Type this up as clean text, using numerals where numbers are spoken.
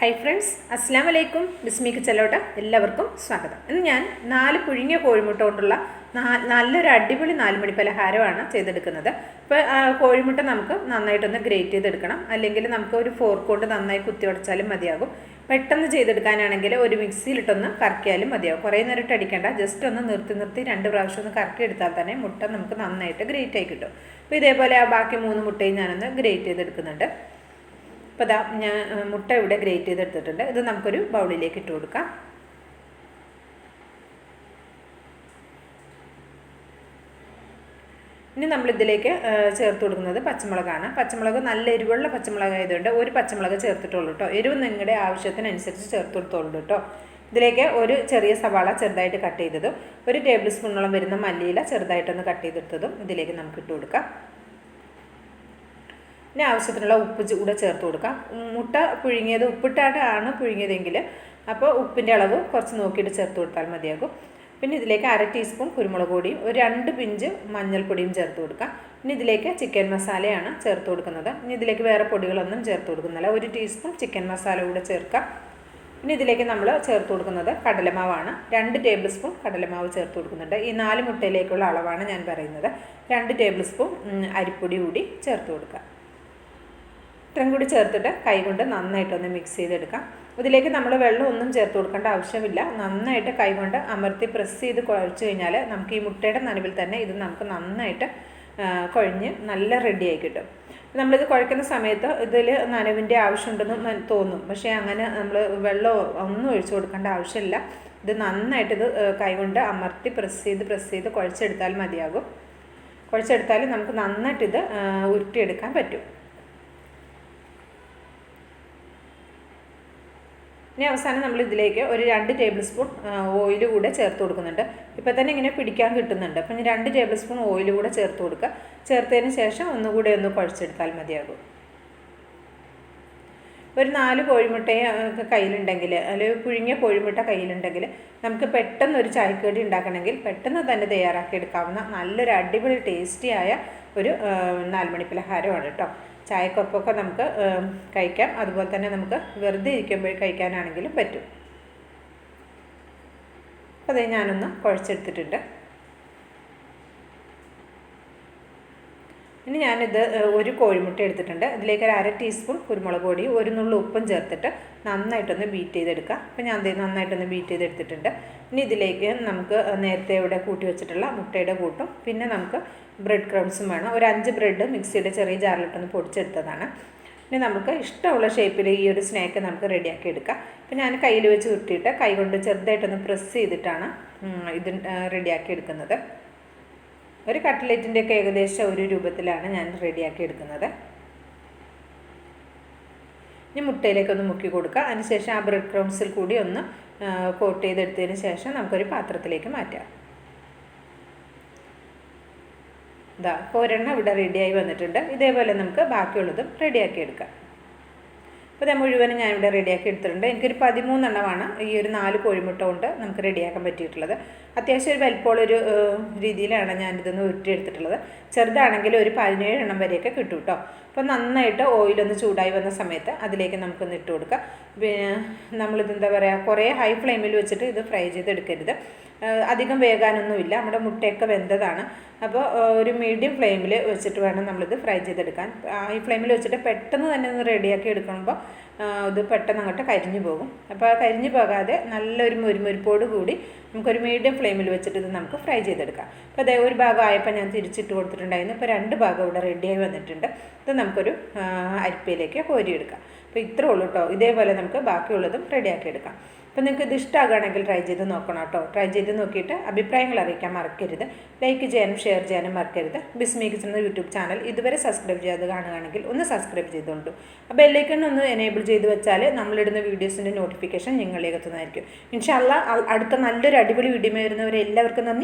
Hi friends, അസ്സാം വലൈക്കും. ബിസ്മി കിച്ചനിലോട്ട് എല്ലാവർക്കും സ്വാഗതം. ഇന്ന് ഞാൻ 4 പുഴുങ്ങിയ കോഴിമുട്ട കൊണ്ടുള്ള നല്ലൊരു അടിപൊളി 4 മണി പലഹാരമാണ് ചെയ്തെടുക്കുന്നത്. ഇപ്പോൾ കോഴിമുട്ട നമുക്ക് നന്നായിട്ടൊന്ന് ഗ്രേറ്റ് ചെയ്തെടുക്കണം, അല്ലെങ്കിൽ നമുക്ക് ഒരു ഫോർക്ക് കൊണ്ട് നന്നായി കുത്തി ഉടച്ചാലും മതിയാകും. പെട്ടെന്ന് ചെയ്തെടുക്കാനാണെങ്കിൽ ഒരു മിക്സിയിലിട്ടൊന്ന് കറക്കിയാലും മതിയാകും. കുറേ നേരിട്ട് അടിക്കേണ്ട, ജസ്റ്റ് ഒന്ന് നിർത്തി 2 പ്രാവശ്യം ഒന്ന് കറക്കി എടുത്താൽ തന്നെ മുട്ട നമുക്ക് നന്നായിട്ട് ഗ്രേറ്റ് ആയി കിട്ടും. അപ്പോൾ ഇതേപോലെ ബാക്കി 3 മുട്ടയും ഞാനൊന്ന് ഗ്രേറ്റ് ചെയ്തെടുക്കുന്നുണ്ട്. അപ്പോൾ ഞാൻ മുട്ട ഇവിടെ ഗ്രേറ്റ് ചെയ്തെടുത്തിട്ടുണ്ട്. ഇത് നമുക്കൊരു ബൗളിലേക്ക് ഇട്ട് കൊടുക്കാം. ഇനി നമ്മളിതിലേക്ക് ചേർത്ത് കൊടുക്കുന്നത് പച്ചമുളകാണ്. പച്ചമുളക് നല്ല എരിവുള്ള പച്ചമുളക് ആയതുകൊണ്ട് ഒരു പച്ചമുളക് ചേർത്തിട്ടുള്ളൂ കേട്ടോ. എരിവ് നിങ്ങളുടെ ആവശ്യത്തിനനുസരിച്ച് ചേർത്ത് കൊടുത്തോളൂ കേട്ടോ. ഇതിലേക്ക് ഒരു ചെറിയ സവാള ചെറുതായിട്ട് കട്ട് ചെയ്തതും 1 ടേബിൾ സ്പൂണോളം വരുന്ന മല്ലിയില ചെറുതായിട്ടൊന്ന് കട്ട് ചെയ്തെടുത്തതും ഇതിലേക്ക് നമുക്ക് ഇട്ട് കൊടുക്കാം. പിന്നെ ആവശ്യത്തിനുള്ള ഉപ്പ് കൂടെ ചേർത്ത് കൊടുക്കാം. മുട്ട പുഴുങ്ങിയത് ഉപ്പിട്ടാണ് പുഴുങ്ങിയതെങ്കിൽ അപ്പോൾ ഉപ്പിൻ്റെ അളവ് കുറച്ച് നോക്കിയിട്ട് ചേർത്ത് കൊടുത്താൽ മതിയാകും. പിന്നെ ഇതിലേക്ക് 1/2 ടീസ്പൂൺ കുരുമുളക് പൊടിയും 2 പിഞ്ച് മഞ്ഞൾപ്പൊടിയും ചേർത്ത് കൊടുക്കാം. ഇനി ഇതിലേക്ക് ചിക്കൻ മസാലയാണ് ചേർത്ത് കൊടുക്കുന്നത്. ഇനി ഇതിലേക്ക് വേറെ പൊടികളൊന്നും ചേർത്ത് കൊടുക്കുന്നില്ല. 1 ടീസ്പൂൺ ചിക്കൻ മസാല കൂടെ ചേർക്കാം. ഇനി ഇതിലേക്ക് നമ്മൾ ചേർത്ത് കൊടുക്കുന്നത് കടലമാവാണ്. 2 ടേബിൾ സ്പൂൺ കടലമാവ് ചേർത്ത് കൊടുക്കുന്നുണ്ട്. ഈ 4 മുട്ടയിലേക്കുള്ള അളവാണ് ഞാൻ പറയുന്നത്. 2 ടേബിൾ സ്പൂൺ അരിപ്പൊടി കൂടി ചേർത്ത് കൊടുക്കുക. ഇത്രയും കൂടി ചേർത്തിട്ട് കൈകൊണ്ട് നന്നായിട്ടൊന്ന് മിക്സ് ചെയ്തെടുക്കാം. ഇതിലേക്ക് നമ്മൾ വെള്ളം ഒന്നും ചേർത്ത് കൊടുക്കേണ്ട ആവശ്യമില്ല. നന്നായിട്ട് കൈകൊണ്ട് അമർത്തി പ്രസ് ചെയ്ത് കുഴച്ച് കഴിഞ്ഞാൽ നമുക്ക് ഈ മുട്ടയുടെ നനവിൽ തന്നെ ഇത് നമുക്ക് നന്നായിട്ട് കുഴഞ്ഞ് നല്ല റെഡിയായി കിട്ടും. നമ്മളിത് കുഴക്കുന്ന സമയത്ത് ഇതിൽ നനവിൻ്റെ ആവശ്യമുണ്ടെന്ന് തോന്നും, പക്ഷേ അങ്ങനെ നമ്മൾ വെള്ളം ഒന്നും ഒഴിച്ചു കൊടുക്കേണ്ട ആവശ്യമില്ല. ഇത് നന്നായിട്ട് ഇത് കൈകൊണ്ട് അമർത്തി പ്രസ് ചെയ്ത് കുഴച്ചെടുത്താൽ മതിയാകും. കുഴച്ചെടുത്താൽ നമുക്ക് നന്നായിട്ടിത് ഉരുട്ടിയെടുക്കാൻ പറ്റും. ഇനി അവസാനം നമ്മൾ ഇതിലേക്ക് ഒരു 2 ടേബിൾ സ്പൂൺ ഓയിൽ കൂടെ ചേർത്ത് കൊടുക്കുന്നുണ്ട്. ഇപ്പോൾ തന്നെ ഇങ്ങനെ പിടിക്കാൻ കിട്ടുന്നുണ്ട്. അപ്പം 2 ടേബിൾ സ്പൂൺ ഓയിൽ കൂടെ ചേർത്ത് കൊടുക്കുക. ചേർത്തതിന് ശേഷം ഒന്നുകൂടെ ഒന്ന് കുഴച്ചെടുത്താൽ മതിയാകും. ഒരു 4 കോഴിമുട്ടയൊക്കെ കയ്യിലുണ്ടെങ്കിൽ, അല്ലെങ്കിൽ പുഴുങ്ങിയ കോഴിമുട്ട കയ്യിലുണ്ടെങ്കിൽ നമുക്ക് പെട്ടെന്ന് ഒരു ചായക്കടി ഉണ്ടാക്കണമെങ്കിൽ പെട്ടെന്ന് തന്നെ തയ്യാറാക്കി എടുക്കാവുന്ന നല്ലൊരു അടിപൊളി ടേസ്റ്റിയായ ഒരു 4 മണി പലഹാരമാണ് കേട്ടോ. ചായക്കൊപ്പമൊക്കെ നമുക്ക് കഴിക്കാം. അതുപോലെ തന്നെ നമുക്ക് വെറുതെ ഇരിക്കുമ്പോൾ കഴിക്കാനാണെങ്കിലും പറ്റും. അപ്പോൾ അത് ഞാനൊന്ന് കുഴച്ചെടുത്തിട്ടുണ്ട്. ഇനി ഞാനിത് ഒരു കോഴിമുട്ട എടുത്തിട്ടുണ്ട്. ഇതിലേക്ക് ഒരു 1/2 ടീസ്പൂൺ കുരുമുളക് പൊടി, 1 നുള്ളു ഉപ്പും ചേർത്തിട്ട് നന്നായിട്ടൊന്ന് ബീറ്റ് ചെയ്തെടുക്കാം. അപ്പോൾ ഞാൻ നന്നായിട്ടൊന്ന് ബീറ്റ് ചെയ്തെടുത്തിട്ടുണ്ട്. ഇനി ഇതിലേക്ക് നമുക്ക് നേരത്തെ ഇവിടെ കൂട്ടി വെച്ചിട്ടുള്ള മുട്ടയുടെ കൂട്ടും പിന്നെ നമുക്ക് ബ്രെഡ് ക്രംസും വേണം. ഒരു 5 ബ്രെഡ് മിക്സിയുടെ ചെറിയ ജാറിലിട്ടൊന്ന് പൊടിച്ചെടുത്തതാണ്. ഇനി നമുക്ക് ഇഷ്ടമുള്ള ഷേപ്പിൽ ഈ ഒരു സ്നാക്ക് നമുക്ക് റെഡിയാക്കി എടുക്കാം. അപ്പോൾ ഞാൻ കയ്യിൽ വെച്ച് ഉരുട്ടിയിട്ട് കൈ കൊണ്ട് ചെറുതായിട്ടൊന്ന് പ്രസ് ചെയ്തിട്ടാണ് ഇത് റെഡിയാക്കി എടുക്കുന്നത്. ഒരു കട്ട്ലറ്റിൻ്റെയൊക്കെ ഏകദേശം ഒരു രൂപത്തിലാണ് ഞാൻ റെഡിയാക്കി എടുക്കുന്നത്. ഇനി മുട്ടയിലേക്കൊന്ന് മുക്കി കൊടുക്കുക. അതിനുശേഷം ആ ബ്രെഡ് ക്രംസിൽ കൂടി ഒന്ന് കോട്ട് ചെയ്തെടുത്തതിന് ശേഷം നമുക്കൊരു പാത്രത്തിലേക്ക് മാറ്റാം. ഇതാ ഇപ്പോൾ ഒരെണ്ണം ഇവിടെ റെഡിയായി വന്നിട്ടുണ്ട്. ഇതേപോലെ നമുക്ക് ബാക്കിയുള്ളതും റെഡിയാക്കി എടുക്കാം. അപ്പോൾ ഇത് മുഴുവനും ഞാനിവിടെ റെഡിയാക്കി എടുത്തിട്ടുണ്ട്. എനിക്കൊരു 13 എണ്ണമാണ് ഈ ഒരു 4 കോഴിമുട്ട കൊണ്ട് നമുക്ക് റെഡിയാക്കാൻ പറ്റിയിട്ടുള്ളത്. അത്യാവശ്യം ഒരു വലിപ്പമുള്ളൊരു രീതിയിലാണ് ഞാനിതൊന്ന് ഉരുട്ടിയെടുത്തിട്ടുള്ളത്. ചെറുതാണെങ്കിൽ ഒരു 17 എണ്ണം വരെയൊക്കെ കിട്ടും കേട്ടോ. അപ്പോൾ നന്നായിട്ട് ഓയിലൊന്ന് ചൂടായി വന്ന സമയത്ത് അതിലേക്ക് നമുക്കൊന്ന് ഇട്ട് കൊടുക്കാം. പിന്നെ നമ്മളിത് എന്താ പറയുക, കുറേ ഹൈ ഫ്ലെയിമിൽ വെച്ചിട്ട് ഇത് ഫ്രൈ ചെയ്തെടുക്കരുത്. അധികം വേകാനൊന്നുമില്ല, നമ്മുടെ മുട്ടയൊക്കെ വെന്തതാണ്. അപ്പോൾ ഒരു മീഡിയം ഫ്ലെയിമിൽ വെച്ചിട്ട് വേണം നമ്മളിത് ഫ്രൈ ചെയ്തെടുക്കാൻ. ഹൈ ഫ്ലെയിമിൽ വെച്ചിട്ട് പെട്ടെന്ന് തന്നെ ഒന്ന് റെഡിയാക്കി എടുക്കുമ്പോൾ ഇത് പെട്ടെന്ന് അങ്ങോട്ട് കരിഞ്ഞു പോകും. അപ്പോൾ കരിഞ്ഞു പോകാതെ നല്ലൊരു മുരിപ്പോട് കൂടി നമുക്കൊരു മീഡിയം ഫ്ലെയിമിൽ വെച്ചിട്ട് ഇത് നമുക്ക് ഫ്രൈ ചെയ്തെടുക്കാം. അപ്പോൾ അതേ ഒരു ഭാഗം ആയപ്പോൾ ഞാൻ തിരിച്ചിട്ട് കൊടുത്തിട്ടുണ്ടായിരുന്നു. ഇപ്പോൾ 2 ഭാഗം ഇവിടെ റെഡിയായി വന്നിട്ടുണ്ട്. ഇത് നമുക്കൊരു അരിപ്പയിലേക്ക് കോരിയെടുക്കാം. അപ്പോൾ ഇത്രേ ഉള്ളൂ കേട്ടോ. ഇതേപോലെ നമുക്ക് ബാക്കിയുള്ളതും റെഡിയാക്കി എടുക്കാം. അപ്പോൾ നിങ്ങൾക്ക് ഇത് ഇഷ്ടമാകുകയാണെങ്കിൽ ട്രൈ ചെയ്ത് നോക്കണം കേട്ടോ. ട്രൈ ചെയ്ത് നോക്കിയിട്ട് അഭിപ്രായങ്ങൾ അറിയിക്കാൻ മറക്കരുത്. ലൈക്ക് ചെയ്യാനും ഷെയർ ചെയ്യാനും മറക്കരുത്. ബിസ്മി കിച്ചൻ എന്ന യൂട്യൂബ് ചാനൽ ഇതുവരെ സബ്സ്ക്രൈബ് ചെയ്യാതെ കാണുകയാണെങ്കിൽ ഒന്ന് സബ്സ്ക്രൈബ് ചെയ്തുകൊണ്ടു. അപ്പോൾ ബെല്ലൈക്കൺ ഒന്ന് എനേബിൾ ചെയ്ത് വെച്ചാൽ നമ്മളിടുന്ന വീഡിയോസിൻ്റെ നോട്ടിഫിക്കേഷൻ നിങ്ങളിലേക്ക് എത്തുന്നതായിരിക്കും. ഇൻഷാ അല്ലാഹ് അടുത്ത നല്ലൊരു അടിപൊളി വീഡിയോ വരുന്നവരെ എല്ലാവർക്കും നന്ദി.